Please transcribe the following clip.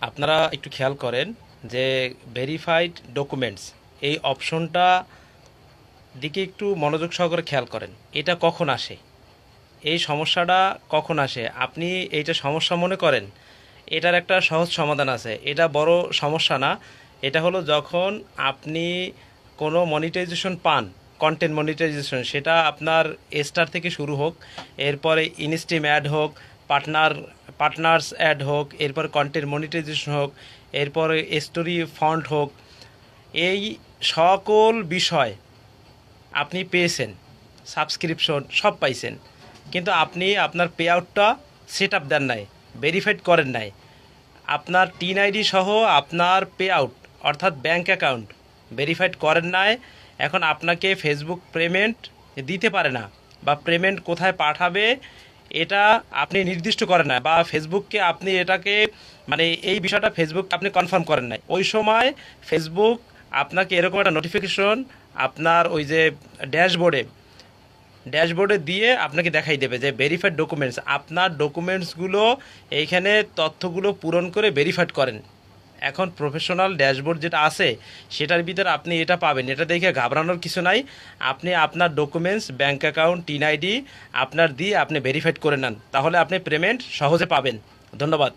আপনারা একটু খেয়াল করেন যে ভেরিফাইড ডকুমেন্টস এই অপশনটা দিকে একটু মনোযোগ সহকারে খেয়াল করেন। এটা কখন আসে, এই সমস্যাটা কখন আসে? আপনি এইটা সমস্যা মনে করেন, এটার একটা সহজ সমাধান আছে। এটা বড় সমস্যা না। এটা হলো যখন আপনি কোনো মনিটাইজেশন পান, কন্টেন্ট মনিটাইজেশন, সেটা আপনার স্টার থেকে শুরু হোক, এরপরে ইনস্ট্রিম অ্যাড হোক, পার্টনার্স অ্যাড হোক, এরপর কন্টেন্ট মনিটাইজেশন হোক, এরপরে স্টোরি ফন্ট হোক, এই সকল বিষয় আপনি পেয়েছেন, সাবস্ক্রিপশন সব পাইছেন, কিন্তু আপনি আপনার পে আউটটা সেট আপ দেন নাই, ভেরিফাইড করেন নাই। আপনার টিন আইডি সহ আপনার পে আউট অর্থাৎ ব্যাঙ্ক অ্যাকাউন্ট ভেরিফাইড করেন নাই। এখন আপনাকে ফেসবুক পেমেন্ট দিতে পারে না, বা পেমেন্ট কোথায় পাঠাবে এটা আপনি নির্দিষ্ট করেন না, বা ফেসবুককে আপনি এটাকে মানে এই বিষয়টা ফেসবুক আপনি কনফার্ম করেন নাই। ওই সময় ফেসবুক আপনাকে এরকম একটা নোটিফিকেশন আপনার ওই যে ড্যাশবোর্ডে দিয়ে আপনাকে দেখাই দেবে যে ভেরিফাইড ডকুমেন্টস, আপনার ডকুমেন্টসগুলো এইখানে তথ্যগুলো পূরণ করে ভেরিফাইড করেন। এখন প্রফেশনাল ড্যাশবোর্ড যেটা আছে সেটার ভিতরে আপনি এটা পাবেন। এটা দেখে ঘাবড়ানোর কিছু নাই। আপনি আপনার documents, bank account, tin ID আপনার দিয়ে আপনি ভেরিফাইড করে নেন, তাহলে আপনি পেমেন্ট সহজে পাবেন। ধন্যবাদ।